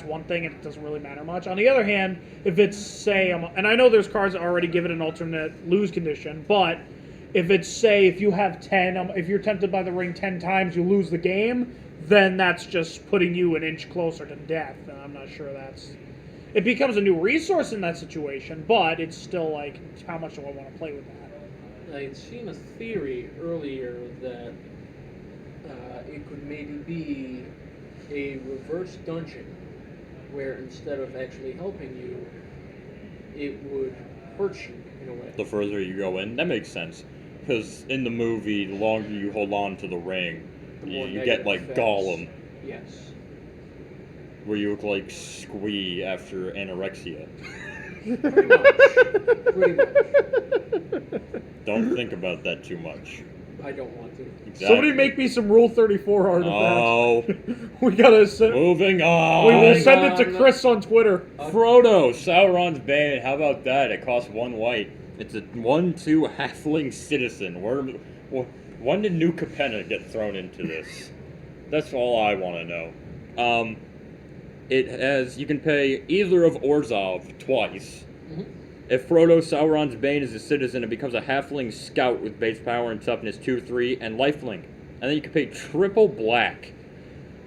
one thing and it doesn't really matter much. On the other hand, if it's, say, and I know there's cards that already give it an alternate lose condition, but if it's, say, if you have 10, if you're tempted by the ring 10 times, you lose the game, then that's just putting you an inch closer to death, and I'm not sure that's... It becomes a new resource in that situation, but it's still like, how much do I want to play with that? I had seen a theory earlier that it could maybe be a reverse dungeon where instead of actually helping you, it would hurt you in a way. The further you go in, that makes sense. Because in the movie, the longer you hold on to the ring, The more you get negative like effects. Gollum, Yes. where you look like Squee after anorexia. Pretty much. Pretty much. Don't think about that too much. I don't want to. Exactly. Somebody make me some Rule 34 artifacts. Oh, We gotta send... moving on. We will Moving send it to on. Chris on Twitter. Frodo, Sauron's Bane. How about that? It costs 1 white. It's a 1/2 halfling citizen. When did New Capenna get thrown into this? That's all I want to know. It has, you can pay either of Orzhov twice. Mhm. If Frodo, Sauron's Bane, is a citizen, it becomes a halfling scout with base power and toughness 2/3 and lifelink. And then you can pay triple black.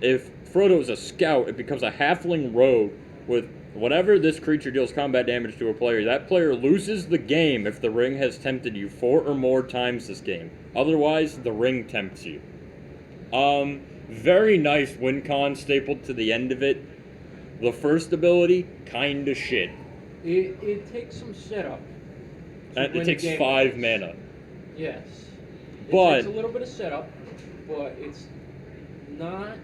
If Frodo is a scout, it becomes a halfling rogue with whenever this creature deals combat damage to a player, that player loses the game if the ring has tempted you 4 or more times this game. Otherwise, the ring tempts you. Very nice win con stapled to the end of it. The first ability, kinda shit. It takes some setup. to And win it the takes game 5 with this. mana. Yes. It But- takes a little bit of setup, but it's not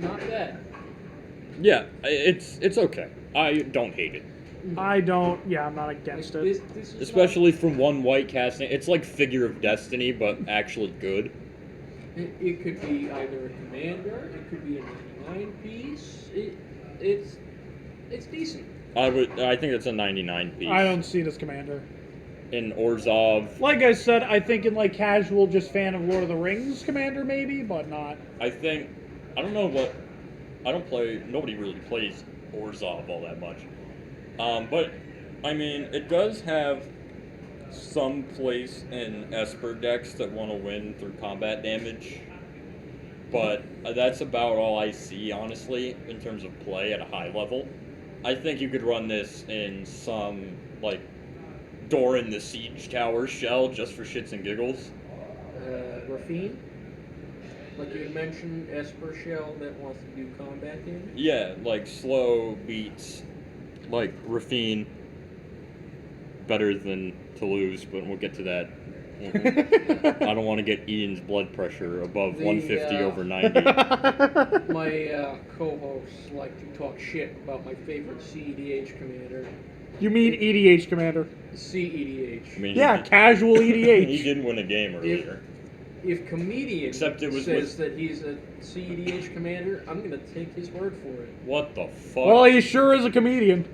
bad. Yeah, it's okay. I don't hate it. I don't... Yeah, I'm not against Like, it. this is Especially from 1 white casting. It's like Figure of Destiny, but actually good. It could be either a commander, it could be a 99 piece. It's decent. I think it's a 99 piece. I don't see it as Commander. In Orzhov, Like I said, I think in like casual, just fan of Lord of the Rings Commander maybe, but not... I don't know what, nobody really plays Orzhov all that much. But, I mean, it does have some place in Esper decks that want to win through combat damage. But that's about all I see, honestly, in terms of play at a high level. I think you could run this in some, like, Door in the Siege Tower shell just for shits and giggles. Rafine, like you mentioned, Esper Shell that wants to do combat damage. Yeah, like slow beats, like Rafine, better than Toulouse, but we'll get to that. I don't want to get Ian's blood pressure above 150 over 90. My co-hosts like to talk shit about my favorite CEDH commander, You mean EDH Commander? CEDH. I mean, Yeah, casual he EDH. did win a game earlier. If Comedian Except it was says that he's a CEDH commander, I'm gonna take his word for it. What the fuck? Well, he sure is a comedian.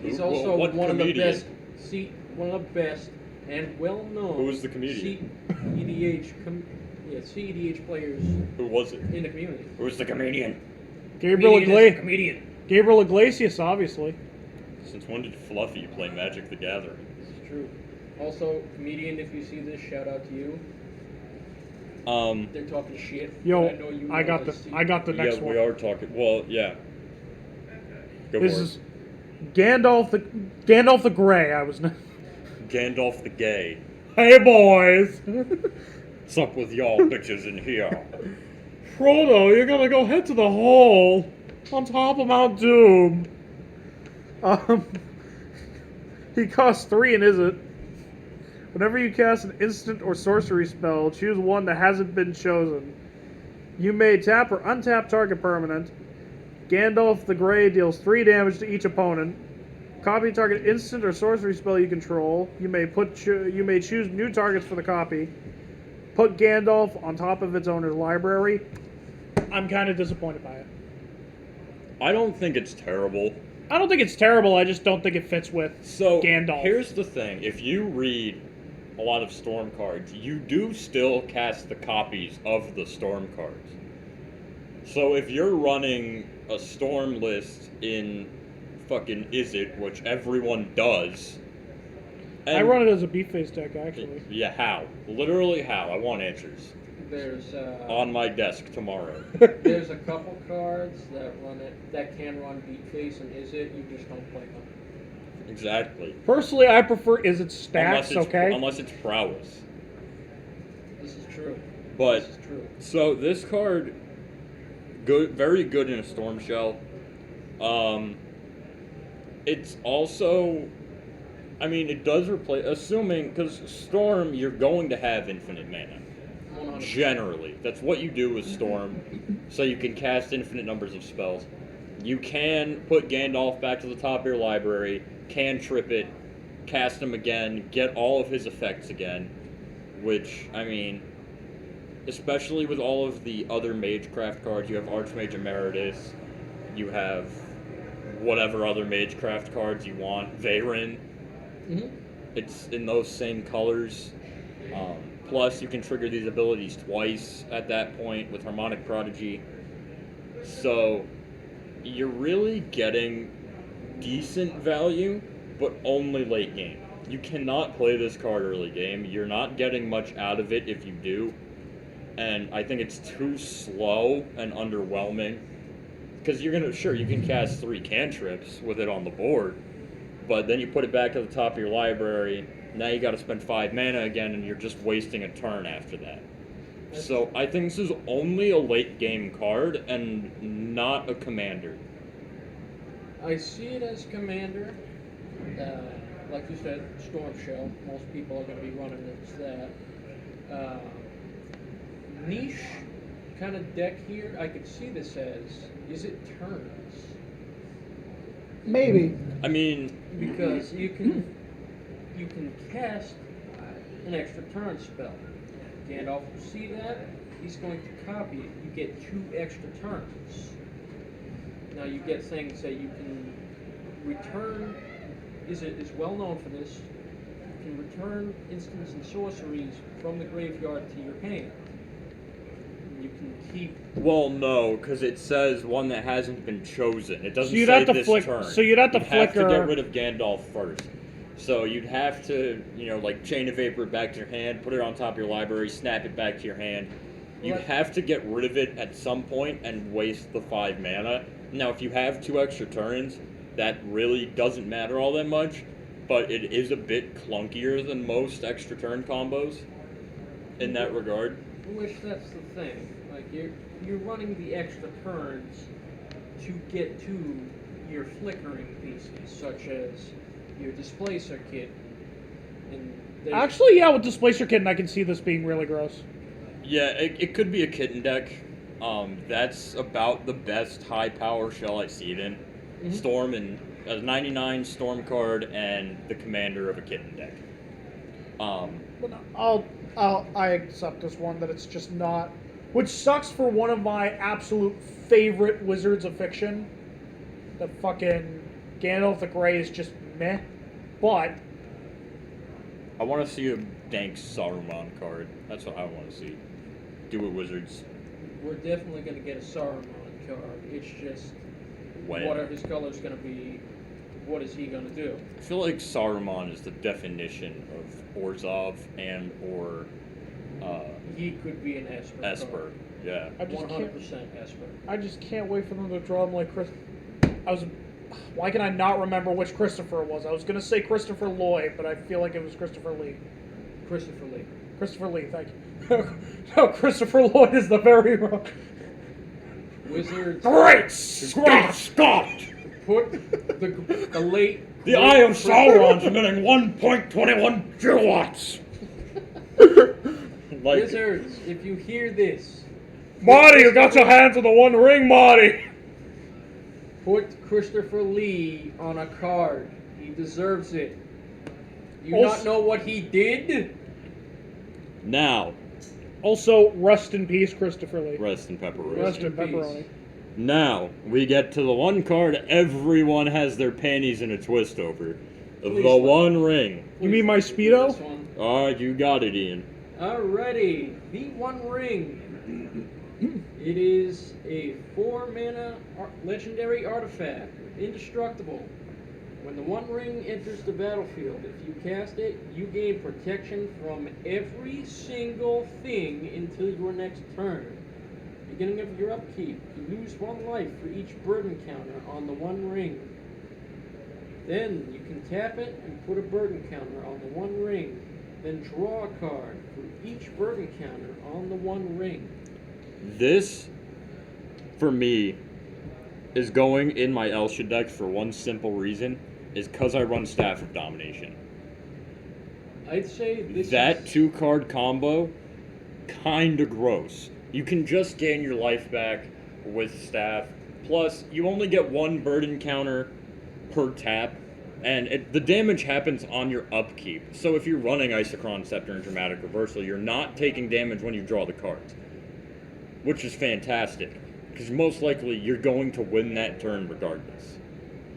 He's Who- also what one comedian? of the best one of the best and well-known. Who was the comedian? CEDH players. Who was it? In the community. Who was the comedian? Comedian. Gabriel Iglesias, obviously. Since when did Fluffy play Magic the Gathering? It's true. Also, comedian, if you see this, shout out to you. They're talking shit. Yo, I know you I got the next yeah, one. we are talking. Well, yeah. Go This for is it. Gandalf the Grey. Gandalf the Gay. Hey boys. What's up with y'all bitches in here? Frodo, you're gonna go head to the hole on top of Mount Doom. He costs 3 and is it? Whenever you cast an instant or sorcery spell, choose one that hasn't been chosen. You may tap or untap target permanent. Gandalf the Grey deals 3 damage to each opponent. Copy target instant or sorcery spell you control. You may choose new targets for the copy. Put Gandalf on top of its owner's library. I'm kind of disappointed by it. I don't think it's terrible. I don't think it's terrible. I just don't think it fits with Gandalf. Here's the thing: if you read a lot of Storm cards, you do still cast the copies of the Storm cards. So if you're running a Storm list in fucking which everyone does. I run it as a beef-face deck, actually. Yeah, how? Literally how? I want answers. There's on my desk tomorrow. There's a couple cards that can run Beat Face and you just don't play them. Exactly. Personally, I prefer stats, unless it's prowess. This is true. But this is true. So this card, very good in a Storm Shell. It's also, I mean, it does replace, assuming, because Storm, you're going to have infinite mana. 100%. Generally. That's what you do with Storm, so you can cast infinite numbers of spells. You can put Gandalf back to the top of your library, cantrip it, cast him again, get all of his effects again, which, I mean, especially with all of the other Magecraft cards, you have Archmage Emeritus, you have whatever other Magecraft cards you want, Veyrin. Mm-hmm. It's in those same colors. Plus, you can trigger these abilities twice at that point with Harmonic Prodigy. So, you're really getting decent value, but only late game. You cannot play this card early game. You're not getting much out of it if you do. And I think it's too slow and underwhelming. Because you can cast 3 cantrips with it on the board, but then you put it back to the top of your library. Now you got to spend 5 mana again, and you're just wasting a turn after that. So I think this is only a late game card and not a commander. I see it as commander. Like you said, Storm Shell. Most people are going to be running that. Niche kind of deck here. I could see this as. Is it turns? Maybe. I mean, because you can cast an extra turn spell. Gandalf will see that. He's going to copy it. You get 2 extra turns. Now you get things that you can return. Is well known for this. You can return instants and sorceries from the graveyard to your hand. You can keep. Well, no, because it says one that hasn't been chosen. It doesn't say this turn. So you'd have to flicker. Have to get rid of Gandalf first. So you'd have to, like Chain of Vapor back to your hand, put it on top of your library, snap it back to your hand. You'd have to get rid of it at some point and waste the 5 mana. Now, if you have 2 extra turns, that really doesn't matter all that much, but it is a bit clunkier than most extra turn combos in that regard. Which that's the thing. Like you're running the extra turns to get to your flickering pieces, such as your Displacer Kit. Actually, yeah, with Displacer Kitten, I can see this being really gross. Yeah, it could be a kitten deck. That's about the best high power shell I see it in. Mm-hmm. Storm and a 99 Storm card and the commander of a kitten deck. But I accept this one that it's just not, which sucks for one of my absolute favorite Wizards of Fiction. The fucking Gandalf the Grey is just meh, but I want to see a dank Saruman card. That's what I want to see. Do it, Wizards. We're definitely going to get a Saruman card. It's just When? what are his colors going to be? What is he going to do? I feel like Saruman is the definition of Orzhov and or He could be an Esper. Esper. card. Yeah. I just 100% can't. Esper. I just can't wait for them to draw him like Chris. Why can I not remember which Christopher it was? I was gonna say Christopher Lloyd, but I feel like it was Christopher Lee. Christopher Lee. Christopher Lee, thank you. No, Christopher Lloyd is the very wrong. Wizards. Great Scott! Put the late. The Eye of Sauron's emitting 1.21 gigawatts. Like, Wizards, if you hear this, Marty, you got your hands on the One Ring, Marty. put Christopher Lee on a card. He deserves it. You Also- not know what he did? now, Also, rest in peace, Christopher Lee. rest in pepperoni. Rest in in peace. pepperoni. Now, we get to the one card everyone has their panties in a twist over. Please The let- One Ring. You mean my Please do Speedo? this one. You got it, Ian. Alrighty, the One Ring. It is a 4-mana legendary artifact, indestructible. When the One Ring enters the battlefield, if you cast it, you gain protection from every single thing until your next turn. Beginning of your upkeep, you lose 1 life for each burden counter on the One Ring. Then you can tap it and put a burden counter on the One Ring. Then draw a card for each burden counter on the One Ring. This, for me, is going in my Elsha deck for one simple reason, is because I run Staff of Domination. I'd say this That is 2-card combo, kinda gross. You can just gain your life back with Staff, plus you only get 1 burden counter per tap, and the damage happens on your upkeep. So if you're running Isochron, Scepter, and Dramatic Reversal, you're not taking damage when you draw the cards, which is fantastic, because most likely you're going to win that turn regardless.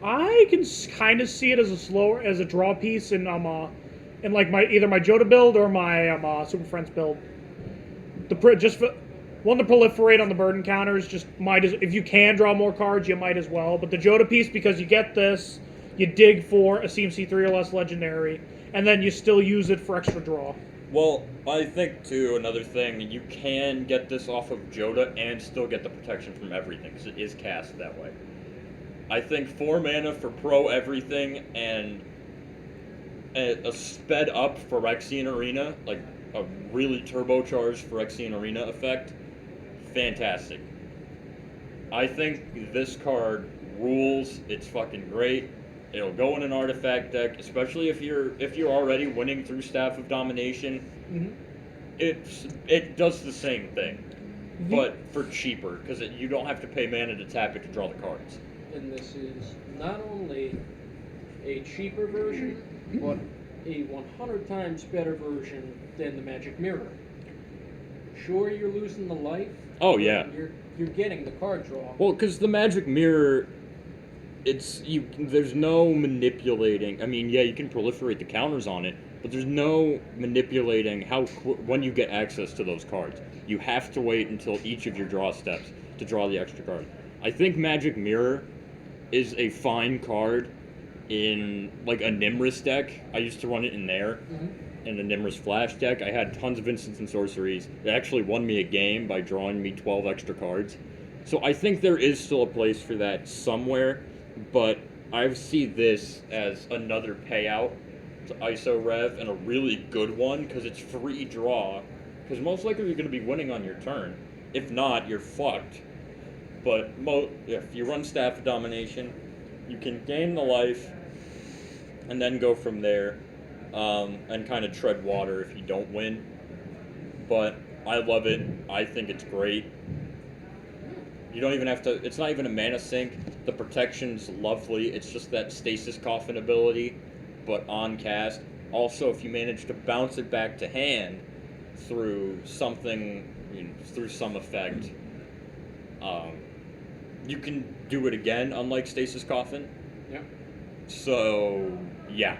I can kind of see it as a draw piece in like either my Joda build or my Super Friends build. To proliferate on the burden counters. Just if you can draw more cards, you might as well. But the Joda piece, because you get this, you dig for a CMC3 or less legendary, and then you still use it for extra draw. Well, I think, too, another thing, you can get this off of Joda and still get the protection from everything, because it is cast that way. I think 4 mana for pro everything and a sped up Phyrexian Arena, like a really turbocharged Phyrexian Arena effect, fantastic. I think this card rules. It's fucking great. It'll go in an artifact deck, especially if you're already winning through Staff of Domination. Mm-hmm. It does the same thing, but for cheaper, because you don't have to pay mana to tap it to draw the cards. and this is not only a cheaper version, but a 100 times better version than the Magic Mirror. Sure, you're losing the life. Oh yeah. You're getting the card draw. Well, because the Magic Mirror, there's no manipulating. I mean, yeah, you can proliferate the counters on it, but there's no manipulating when you get access to those cards. You have to wait until each of your draw steps to draw the extra card. I think Magic Mirror is a fine card in like a Nimrus deck. I used to run it in there. In the Nimrus Flash deck. I had tons of instants and sorceries. It actually won me a game by drawing me 12 extra cards. So I think there is still a place for that somewhere, but I see this as another payout to ISO Rev, and a really good one, because it's free draw, because most likely you're going to be winning on your turn. If not, you're fucked. But if you run Staff of Domination, you can gain the life, and then go from there. And kind of tread water if you don't win. But I love it. I think it's great. You don't even have to... It's not even a mana sink. The protection's lovely. It's just that Stasis Coffin ability, but on cast. Also, if you manage to bounce it back to hand through something, through some effect, you can do it again, unlike Stasis Coffin. Yeah. So, yeah.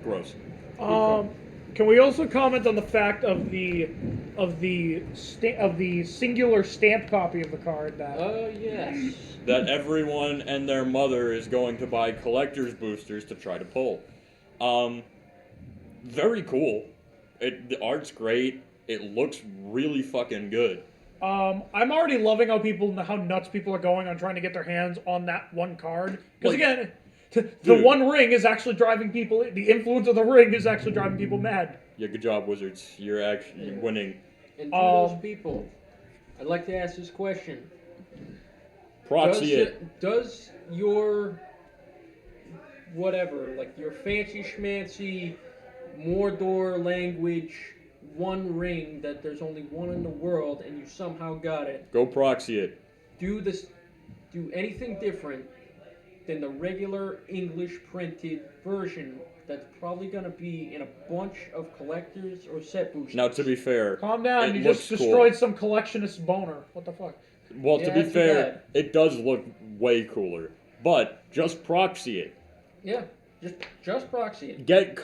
Gross. Can we also comment on the fact of the singular stamped copy of the card that? Oh yes. That everyone and their mother is going to buy collector's boosters to try to pull. Very cool. The art's great. It looks really fucking good. I'm already loving how nuts people are going on trying to get their hands on that one card. Because again, the One Ring is actually driving people. The influence of the ring is actually driving people mad. Yeah, good job, Wizards. You're actually winning. And to those people, I'd like to ask this question. Proxy it. Does your whatever, like your fancy schmancy Mordor language One Ring that there's only one in the world and you somehow got it. Go proxy it. Do anything different than the regular English printed version that's probably going to be in a bunch of collectors or set boosters. Now, to be fair, calm down. You just destroyed some collectionist boner. What the fuck? Well, to be fair, it does look way cooler. But just proxy it. Yeah, just proxy it. Get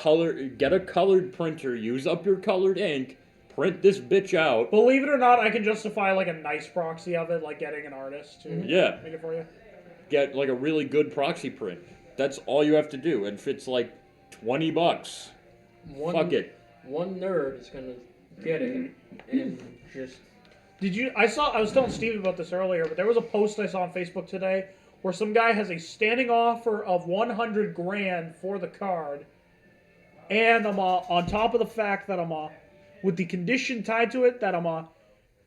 a colored printer. Use up your colored ink. Print this bitch out. Believe it or not, I can justify like a nice proxy of it, like getting an artist to make it for you. Get like a really good proxy print. That's all you have to do, and if it's like $20, fuck it. One nerd is gonna get it and just. I was telling Steve about this earlier, but there was a post I saw on Facebook today where some guy has a standing offer of $100,000 for the card, and on top of the fact that with the condition tied to it that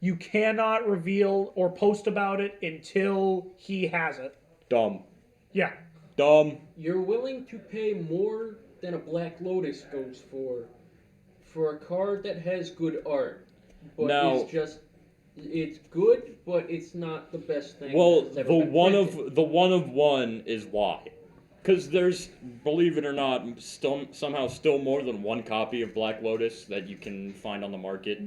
you cannot reveal or post about it until he has it. Dumb. Yeah. Dumb. You're willing to pay more than a Black Lotus goes for a card that has good art, but it's good, but it's not the best thing. Well, the one of one is why, because there's, believe it or not, somehow still more than one copy of Black Lotus that you can find on the market.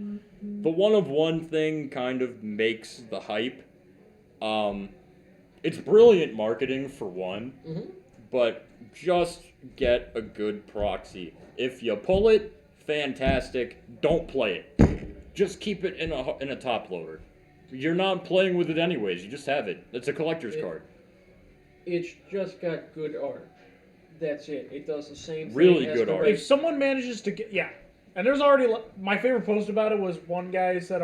The one of one thing kind of makes the hype. It's brilliant marketing for one, but just get a good proxy. If you pull it, fantastic. Don't play it. Just keep it in a top loader. You're not playing with it anyways. You just have it. It's a collector's card. It's just got good art. That's it. It does the same thing. Really good art. If someone manages to get and there's already my favorite post about it was one guy said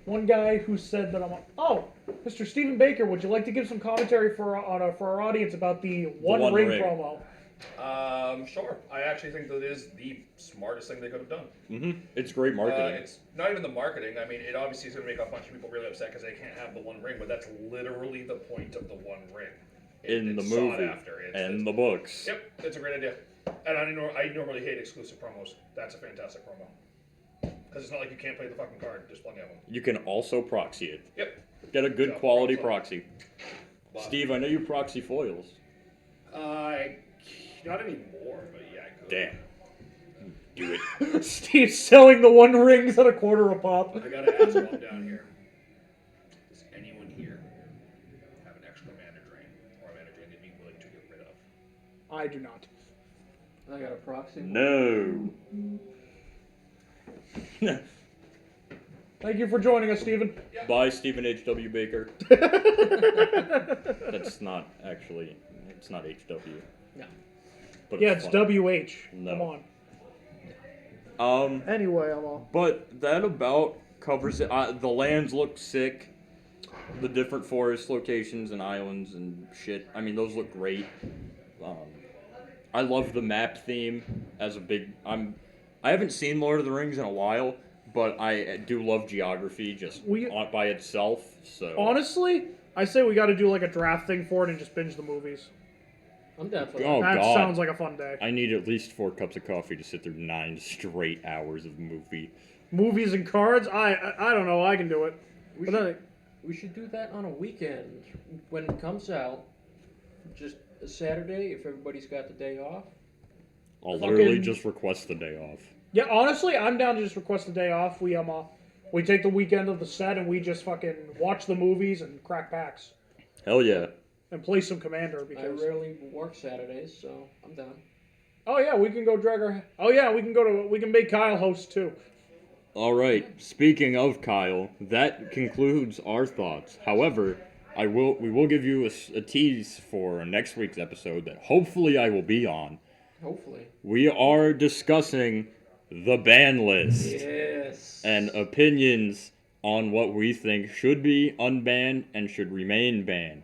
one guy who said that oh, Mr. Stephen Baker, would you like to give some commentary for our audience about the One Ring promo? Sure. I actually think that it is the smartest thing they could have done. It's great marketing. It's not even the marketing. I mean, it obviously is going to make a bunch of people really upset because they can't have the One Ring, but that's literally the point of the One Ring. In the movie and the books. Yep, it's a great idea. And I normally hate exclusive promos. That's a fantastic promo. Because it's not like you can't play the fucking card. There's plenty of them. You can also proxy it. Yep. Get a good quality proxy. Steve, I know you proxy foils. Not anymore, but yeah, I could. Damn. Do it. Steve's selling the One Rings at $0.25 a pop. I gotta ask while I'm down here. Does anyone here have an extra mana drain? Or a mana drain they'd be willing to get rid of? I do not. I got a proxy. No. Thank you for joining us, Stephen. Yeah. Bye, Stephen H.W. Baker. That's not actually, it's not H.W. No. But yeah, it's W.H. No. Come on. Anyway, But that about covers it. The lands look sick. The different forest locations and islands and shit. I mean, those look great. I love the map theme as a big. I haven't seen Lord of the Rings in a while, but I do love geography just by itself. So honestly, I say we got to do like a draft thing for it and just binge the movies. I'm down for that. Oh, that God. sounds like a fun day. I need at least 4 cups of coffee to sit through 9 straight hours of movie. Movies and cards? I don't know. I can do it. We should do that on a weekend when it comes out. Just a Saturday if everybody's got the day off. I'll literally just request the day off. Yeah, honestly, I'm down to just request the day off. We take the weekend of the set and we just fucking watch the movies and crack packs. Hell yeah. And play some Commander I rarely work Saturdays, so I'm down. Oh yeah, we can go drag our. Oh yeah, we can make Kyle host too. All right. Speaking of Kyle, that concludes our thoughts. However, we will give you a tease for next week's episode that hopefully I will be on. Hopefully. We are discussing the ban list Yes. and opinions on what we think should be unbanned and should remain banned.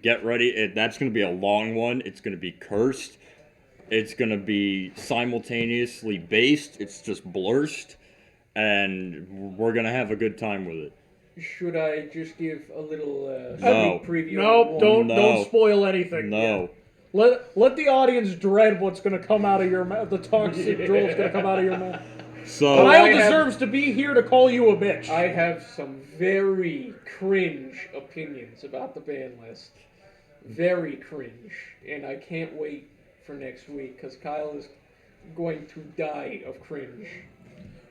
Get ready. That's going to be a long one. It's going to be cursed. It's going to be simultaneously based. It's just blurst. And we're going to have a good time with it. Should I just give a little No. sneak preview? Nope, don't No. don't spoil anything. No. Let the audience dread what's going to come out of your mouth. The toxic drool is going to come out of your mouth. So, Kyle I have- deserves to be here to call you a bitch. I have some very cringe opinions about the ban list. Very cringe. And I can't wait for next week because Kyle is going to die of cringe.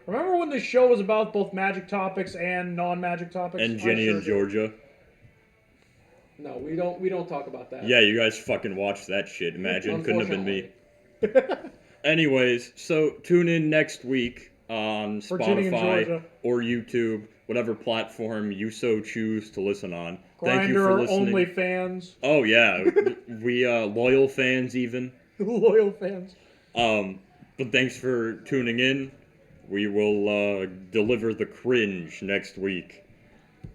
Remember when this show was about both magic topics and non-magic topics? and I Jenny sure and do. Georgia. No, we don't talk about that. Yeah, you guys fucking watched that shit. Imagine, couldn't have been me. Anyways, so tune in next week on For Jenny and Spotify Georgia. or YouTube, whatever platform you so choose to listen on. Thank you for Grindr, listening. OnlyFans, Oh yeah, we loyal fans even. loyal fans. But thanks for tuning in. We will deliver the cringe next week.